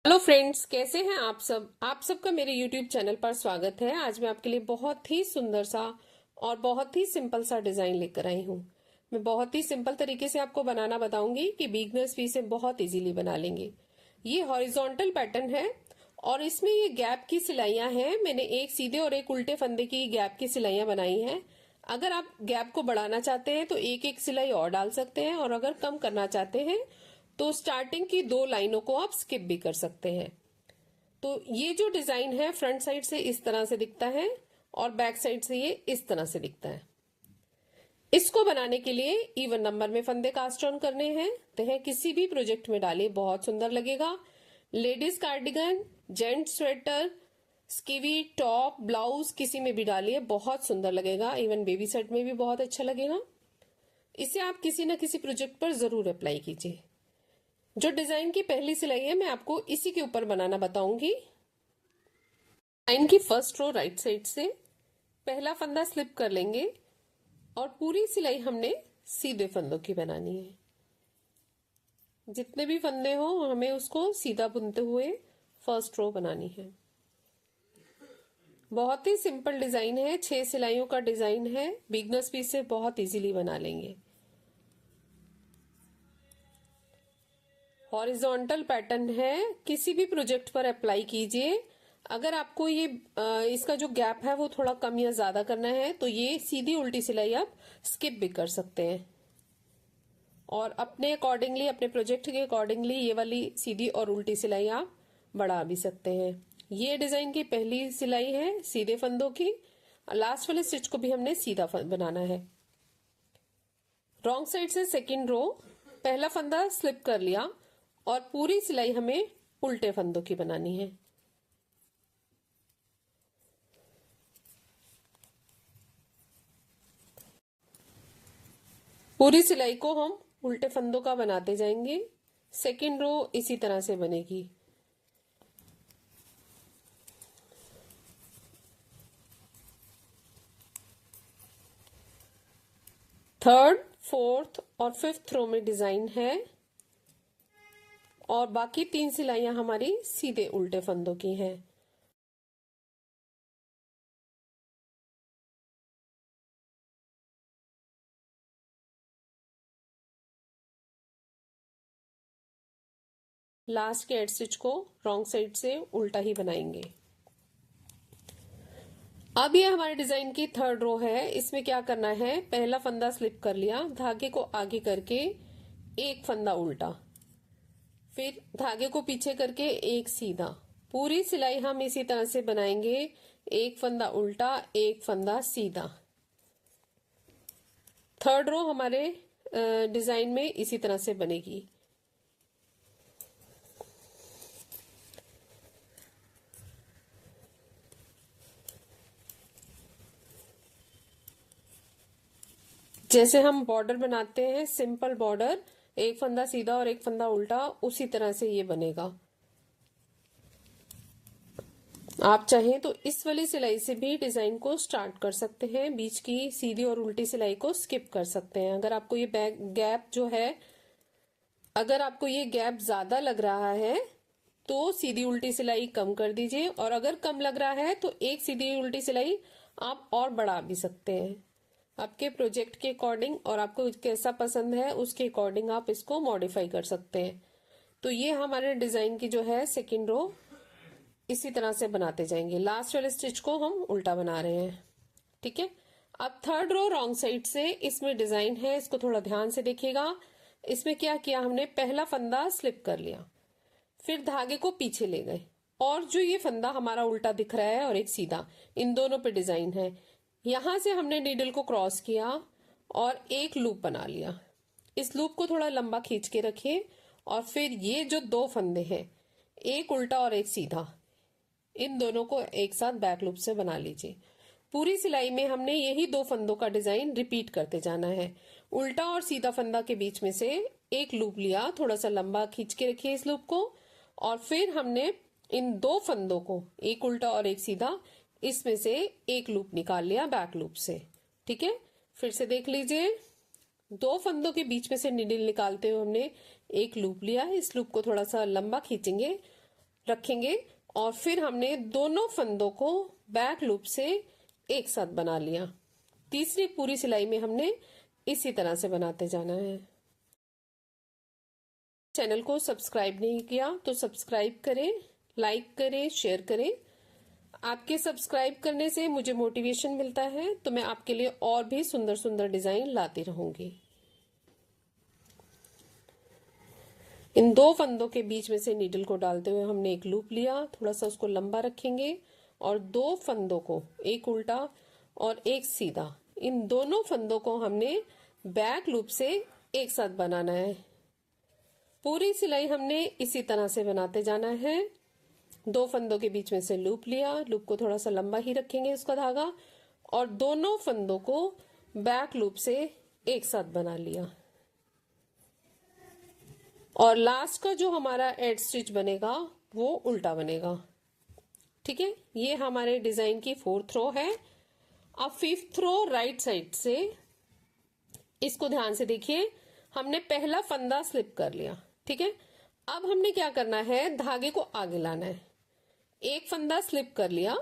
Hello friends, कैसे हैं आप सबका मेरे यूट्यूब चैनल पर स्वागत है। आज मैं आपके लिए बहुत ही सुंदर सा और बहुत ही सिंपल सा डिजाइन लेकर आई हूँ। मैं बहुत ही सिंपल तरीके से आपको बनाना बताऊंगी कि बिगनर्स भी इसे बहुत इजीली बना लेंगे। ये हॉरिजॉन्टल पैटर्न है और इसमें ये गैप की सिलाइयां हैं। मैंने एक सीधे और एक उल्टे फंदे की गैप की सिलाइयां बनाई हैं। अगर आप गैप को बढ़ाना चाहते हैं तो एक एक सिलाई और डाल सकते हैं, और अगर कम करना चाहते हैं तो स्टार्टिंग की 2 लाइनों को आप स्किप भी कर सकते हैं। तो ये जो डिजाइन है फ्रंट साइड से इस तरह से दिखता है और बैक साइड से ये इस तरह से दिखता है। इसको बनाने के लिए इवन नंबर में फंदे कास्ट ऑन करने हैं, तो है किसी भी प्रोजेक्ट में डालिए, बहुत सुंदर लगेगा। Ladies cardigan, gent sweater, skivvy top, blouse किसी में भी डालिए, बहुत सुंदर लगेगा। इवन बेबी सेट में भी बहुत अच्छा लगेगा। इसे आप किसी न किसी प्रोजेक्ट पर जरूर अप्लाई कीजिए। जो डिजाइन की पहली सिलाई है मैं आपको इसी के ऊपर बनाना बताऊंगी। डिजाइन की फर्स्ट रो राइट साइड से पहला फंदा स्लिप कर लेंगे और पूरी सिलाई हमने सीधे फंदों की बनानी है। जितने भी फंदे हो हमें उसको सीधा बुनते हुए फर्स्ट रो बनानी है। बहुत ही सिंपल डिजाइन है, 6 सिलाइयों का डिजाइन है। बिगनर्स भी इसे बहुत इजीली बना लेंगे। हॉरिजॉन्टल पैटर्न है, किसी भी प्रोजेक्ट पर अप्लाई कीजिए। अगर आपको ये इसका जो गैप है वो थोड़ा कम या ज्यादा करना है तो ये सीधी उल्टी सिलाई आप स्किप भी कर सकते हैं, और अपने अकॉर्डिंगली, अपने प्रोजेक्ट के अकॉर्डिंगली ये वाली सीधी और उल्टी सिलाई आप बढ़ा भी सकते हैं। ये डिजाइन की पहली सिलाई है सीधे फंदों की। लास्ट वाले स्टिच को भी हमने सीधा बनाना है। रॉन्ग साइड से सेकेंड रो, पहला फंदा स्लिप कर लिया और पूरी सिलाई हमें उल्टे फंदों की बनानी है। पूरी सिलाई को हम उल्टे फंदों का बनाते जाएंगे। सेकेंड रो इसी तरह से बनेगी। थर्ड, फोर्थ और फिफ्थ रो में डिजाइन है और बाकी 3 सिलाइयां हमारी सीधे उल्टे फंदों की हैं। लास्ट के एड स्टिच को रॉन्ग साइड से उल्टा ही बनाएंगे। अब ये हमारे डिजाइन की थर्ड रो है। इसमें क्या करना है, पहला फंदा स्लिप कर लिया, धागे को आगे करके एक फंदा उल्टा, फिर धागे को पीछे करके एक सीधा। पूरी सिलाई हम इसी तरह से बनाएंगे, एक फंदा उल्टा एक फंदा सीधा। थर्ड रो हमारे डिजाइन में इसी तरह से बनेगी। जैसे हम बॉर्डर बनाते हैं, सिंपल बॉर्डर, एक फंदा सीधा और एक फंदा उल्टा, उसी तरह से ये बनेगा। आप चाहें तो इस वाली सिलाई से भी डिजाइन को स्टार्ट कर सकते हैं, बीच की सीधी और उल्टी सिलाई को स्किप कर सकते हैं। अगर आपको ये बैक गैप जो है, अगर आपको ये गैप ज्यादा लग रहा है तो सीधी उल्टी सिलाई कम कर दीजिए, और अगर कम लग रहा है तो एक सीधी उल्टी सिलाई आप और बढ़ा भी सकते हैं। आपके प्रोजेक्ट के अकॉर्डिंग और आपको कैसा पसंद है उसके अकॉर्डिंग आप इसको मॉडिफाई कर सकते हैं। तो ये हमारे डिजाइन की जो है सेकेंड रो इसी तरह से बनाते जाएंगे। लास्ट वाले स्टिच को हम उल्टा बना रहे हैं, ठीक है। अब थर्ड रो रॉन्ग साइड से, इसमें डिजाइन है, इसको थोड़ा ध्यान से देखिएगा। इसमें क्या किया हमने, पहला फंदा स्लिप कर लिया, फिर धागे को पीछे ले गए, और जो ये फंदा हमारा उल्टा दिख रहा है और एक सीधा, इन दोनों पे डिजाइन है। यहां से हमने नीडल को क्रॉस किया और एक लूप बना लिया। इस लूप को थोड़ा लंबा खींच के रखिए, और फिर ये जो 2 फंदे हैं, एक उल्टा और एक सीधा, इन दोनों को एक साथ बैक लूप से बना लीजिए। पूरी सिलाई में हमने यही 2 फंदों का डिजाइन रिपीट करते जाना है। उल्टा और सीधा फंदा के बीच में से एक लूप लिया, थोड़ा सा लंबा खींच के रखिए इस लूप को, और फिर हमने इन 2 फंदों को, एक उल्टा और एक सीधा, इसमें से एक लूप निकाल लिया बैक लूप से, ठीक है। फिर से देख लीजिए, 2 फंदों के बीच में से निडल निकालते हुए हमने एक लूप लिया, इस लूप को थोड़ा सा लंबा खींचेंगे रखेंगे और फिर हमने दोनों फंदों को बैक लूप से एक साथ बना लिया। तीसरी पूरी सिलाई में हमने इसी तरह से बनाते जाना है। चैनल को सब्सक्राइब नहीं किया तो सब्सक्राइब करें, लाइक करें, शेयर करें। आपके सब्सक्राइब करने से मुझे मोटिवेशन मिलता है, तो मैं आपके लिए और भी सुंदर सुंदर डिजाइन लाती रहूंगी। इन दो फंदों के बीच में से नीडल को डालते हुए हमने एक लूप लिया, थोड़ा सा उसको लंबा रखेंगे और दो फंदों को, एक उल्टा और एक सीधा, इन दोनों फंदों को हमने बैक लूप से एक साथ बनाना है। पूरी सिलाई हमने इसी तरह से बनाते जाना है। दो फंदों के बीच में से लूप लिया, लूप को थोड़ा सा लंबा ही रखेंगे उसका धागा, और दोनों फंदों को बैक लूप से एक साथ बना लिया। और लास्ट का जो हमारा एड स्टिच बनेगा वो उल्टा बनेगा। ठीक है, ये हमारे डिजाइन की 4th रो है। अब 5th रो राइट साइड से, इसको ध्यान से देखिए, हमने पहला फंदा स्लिप कर लिया। ठीक है, अब हमने क्या करना है, धागे को आगे लाना है। एक फंदा स्लिप कर लिया,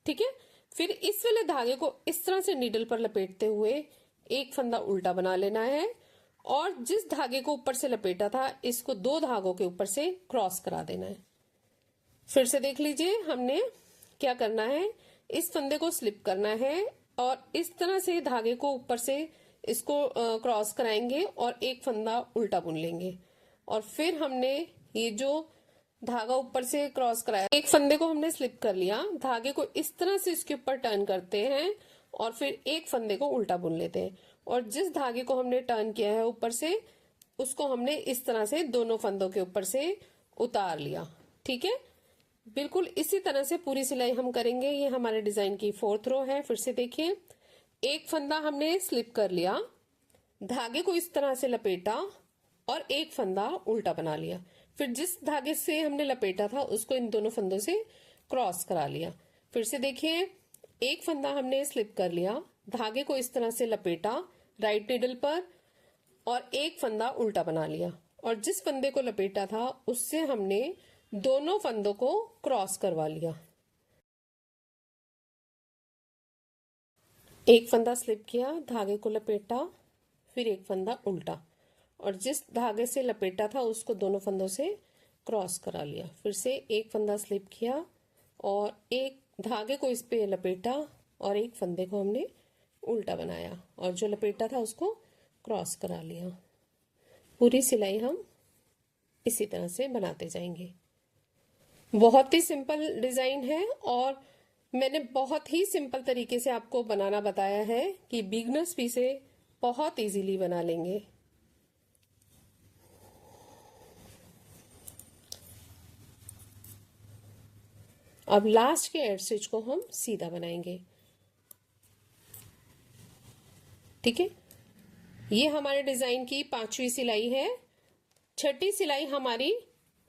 ठीक है, फिर इस वाले धागे को इस तरह से नीडल पर लपेटते हुए एक फंदा उल्टा बना लेना है और जिस धागे को ऊपर से लपेटा था इसको दो धागों के ऊपर से क्रॉस करा देना है। फिर से देख लीजिए, हमने क्या करना है, इस फंदे को स्लिप करना है और इस तरह से धागे को ऊपर से इसको क्रॉस कराएंगे और एक फंदा उल्टा बुन लेंगे। और फिर हमने ये जो धागा ऊपर से क्रॉस कराया, एक फंदे को हमने स्लिप कर लिया, धागे को इस तरह से इसके ऊपर टर्न करते हैं और फिर एक फंदे को उल्टा बुन लेते हैं और जिस धागे को हमने टर्न किया है ऊपर से, उसको हमने इस तरह से दोनों फंदों के ऊपर से उतार लिया। ठीक है, बिल्कुल इसी तरह से पूरी सिलाई हम करेंगे। ये हमारे डिजाइन की 4th रो है। फिर से देखिए, एक फंदा हमने स्लिप कर लिया, धागे को इस तरह से लपेटा और एक फंदा उल्टा बना लिया, फिर जिस धागे से हमने लपेटा था उसको इन दोनों फंदों से क्रॉस करा लिया। फिर से देखिए, एक फंदा हमने स्लिप कर लिया, धागे को इस तरह से लपेटा राइट नीडल पर और एक फंदा उल्टा बना लिया और जिस फंदे को लपेटा था उससे हमने दोनों फंदों को क्रॉस करवा लिया। एक फंदा स्लिप किया, धागे को लपेटा, फिर एक फंदा उल्टा और जिस धागे से लपेटा था उसको दोनों फंदों से क्रॉस करा लिया। फिर से एक फंदा स्लिप किया और एक धागे को इस पे लपेटा और एक फंदे को हमने उल्टा बनाया और जो लपेटा था उसको क्रॉस करा लिया। पूरी सिलाई हम इसी तरह से बनाते जाएंगे। बहुत ही सिंपल डिजाइन है और मैंने बहुत ही सिंपल तरीके से आपको बनाना बताया है कि बिगनर्स भी इसे बहुत इजीली बना लेंगे। अब लास्ट के एड स्टिच को हम सीधा बनाएंगे। ठीक है, ये हमारे डिजाइन की 5वीं सिलाई है। 6ठी सिलाई हमारी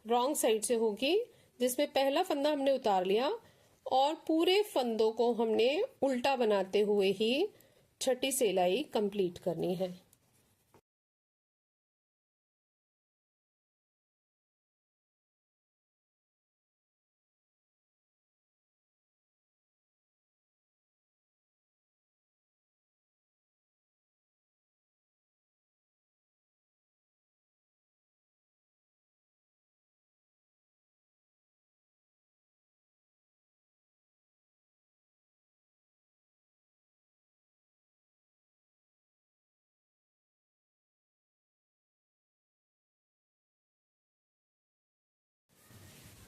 रॉन्ग साइड से होगी, जिसमें पहला फंदा हमने उतार लिया और पूरे फंदों को हमने उल्टा बनाते हुए ही 6ठी सिलाई कंप्लीट करनी है।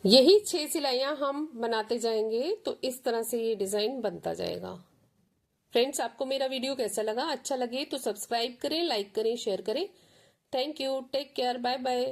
यही 6 सिलाइयां हम बनाते जाएंगे तो इस तरह से ये डिजाइन बनता जाएगा। फ्रेंड्स, आपको मेरा वीडियो कैसा लगा? अच्छा लगे तो सब्सक्राइब करें, लाइक करें, शेयर करें। Thank you, take care, bye bye.